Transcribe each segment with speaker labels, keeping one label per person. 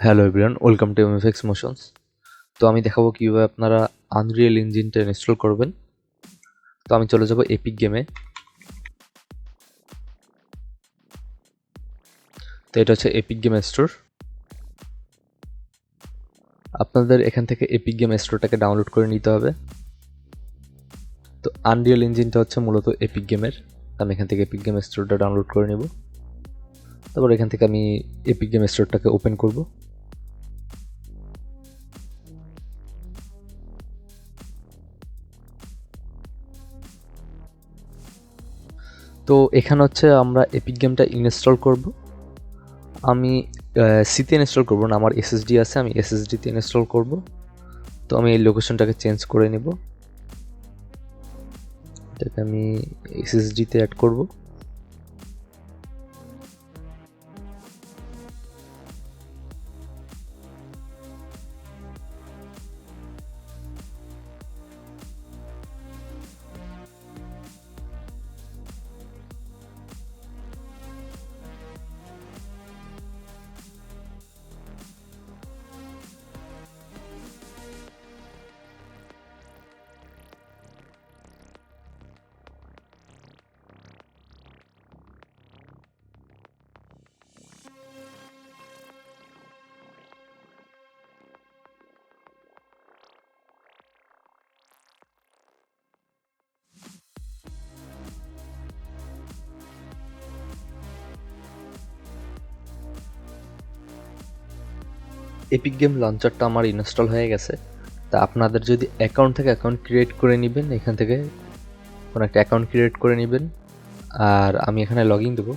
Speaker 1: Hello everyone, welcome to MFX Motions. তো আমি দেখাবো কিভাবে আপনারা আনরিয়েল ইঞ্জিনটা ইনস্টল করবেন। তো আমি চলে যাব এপিক গেমে। তো এটা হচ্ছে এপিক গেম স্টোর। আপনাদের এখান থেকে এপিক গেম স্টোরটাকে ডাউনলোড করে নিতে হবে। তো আনরিয়েল ইঞ্জিনটা হচ্ছে মূলত এপিক গেমের। আমি এখান থেকে এপিক গেম স্টোরটা ডাউনলোড করে নেব। তারপর এখান থেকে আমি এপিক গেম স্টোরটাকে ওপেন করব। তো এখানে হচ্ছে আমরা এপিক গেমটা ইনস্টল করব। আমি সিতে ইনস্টল করব না, আমার এসএসডি আছে, আমি এসএসডিতে ইনস্টল করব। তো আমি এই লোকেশনটাকে চেঞ্জ করে নেব, এটাকে আমি এসএসডিতে অ্যাড করব। এপিক গেম লঞ্চারটা আমার ইনস্টল হয়ে গেছে। তা আপনাদের যদি অ্যাকাউন্ট থেকে অ্যাকাউন্ট ক্রিয়েট করে নেবেন, এখান থেকে কোনো একটা অ্যাকাউন্ট ক্রিয়েট করে নেবেন। আর আমি এখানে লগ ইন দেবো।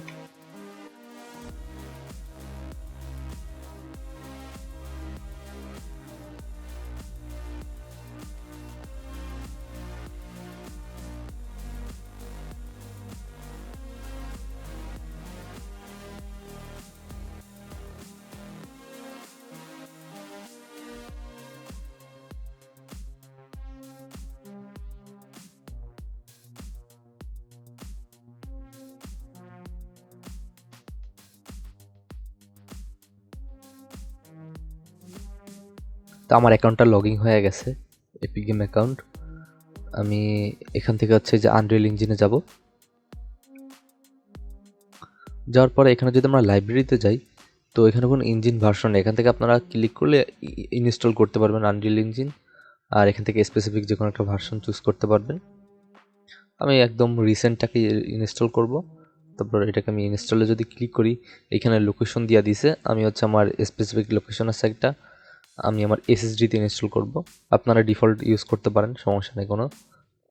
Speaker 1: তো আমার অ্যাকাউন্টটা লগ ইন হয়ে গেছে, এপিক গেম অ্যাকাউন্ট। আমি এখান থেকে হচ্ছে যে আনরিয়েল ইঞ্জিনে যাব। যাওয়ার পরে এখানে যদি আমরা লাইব্রেরিতে যাই, তো এখানে কোনো ইঞ্জিন ভার্সন নেই। এখান থেকে আপনারা ক্লিক করলে ইনস্টল করতে পারবেন আনরিয়েল ইঞ্জিন। আর এখান থেকে স্পেসিফিক যে কোনো একটা ভার্সন চুজ করতে পারবেন। আমি একদম রিসেন্টটাকে ইনস্টল করব। তারপর এটাকে আমি ইনস্টলে যদি ক্লিক করি, এখানে লোকেশন দিয়ে দিছে। আমি হচ্ছে আমার স্পেসিফিক লোকেশন আছে একটা, আমি আমার এসএসডিতে ইনস্টল করব। আপনারা ডিফল্ট ইউজ করতে পারেন, সমস্যা নেই কোনো।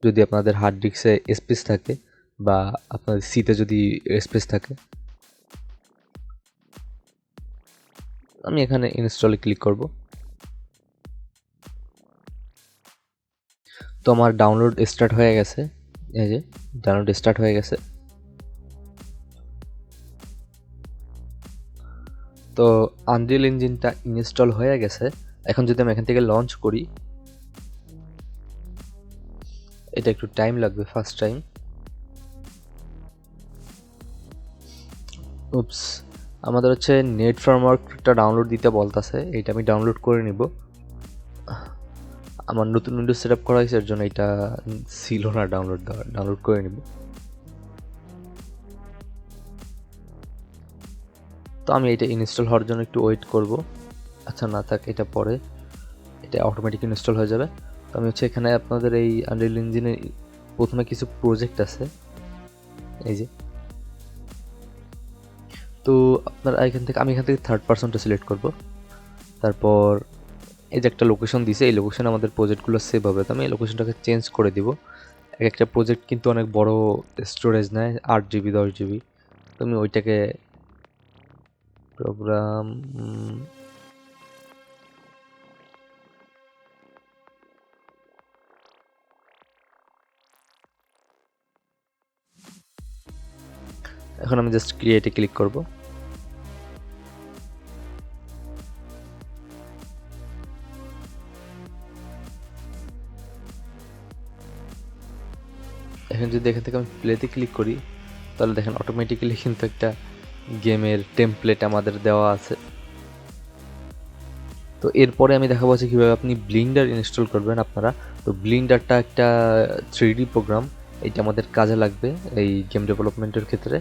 Speaker 1: যদি আপনাদের হার্ড ডিস্কে স্পেস থাকে বা আপনাদের সিতে যদি স্পেস থাকে। আমি এখানে ইনস্টলে ক্লিক করব। তো আমার ডাউনলোড স্টার্ট হয়ে গেছে, এই যে ডাউনলোড স্টার্ট হয়ে গেছে। তো আনরিয়েল ইঞ্জিনটা ইনস্টল হয়ে গেছে। এখন যদি আমি এখান থেকে লঞ্চ করি, এটা একটু টাইম লাগবে, ফার্স্ট টাইম। উপস, আমাদের হচ্ছে নেট ফ্রেমওয়ার্কটা ডাউনলোড দিতে বলতেছে, এটা আমি ডাউনলোড করে নিব। আমার নতুন উইন্ডোজ সেট আপ করা হয়েছে, এর জন্য এটা ছিল না ডাউনলোড করে নিব। তো আমি এটা ইনস্টল হওয়ার জন্য একটু ওয়েট করব। আচ্ছা না থাক, এটা পরে, এটা অটোমেটিক ইনস্টল হয়ে যাবে। তো আমি হচ্ছে এখানে আপনাদের এই আনরিয়েল ইঞ্জিনে প্রথমে কিছু প্রজেক্ট আছে, এই যে। তো আপনারা আমি এখান থেকে থার্ড পার্সনটা সিলেক্ট করব। তারপর এই যে একটা লোকেশন দিছে, এই লোকেশনে আমাদের প্রজেক্টগুলো সেভ হবে। তো আমি এই লোকেশনটাকে চেঞ্জ করে দিব। এক একটা প্রজেক্ট কিন্তু অনেক বড় স্টোরেজ নেয়, 8 জিবি 10 জিবি। তো আমি ওইটাকে প্রোগ্রাম এখন আমি জাস্ট ক্রিয়েটে ক্লিক করব। এখন যদি এখান থেকে আমি প্লেতে ক্লিক করি, তাহলে দেখেন অটোমেটিক্যালি কিন্তু একটা গেমের টেমপ্লেট আমাদের দেওয়া আছে। তো এরপরে আমি দেখাবো হচ্ছে কীভাবে আপনি ব্লেন্ডার ইনস্টল করবেন আপনারা। তো ব্লেন্ডারটা একটা 3D প্রোগ্রাম, এইটা আমাদের কাজে লাগবে এই গেম ডেভেলপমেন্টের ক্ষেত্রে।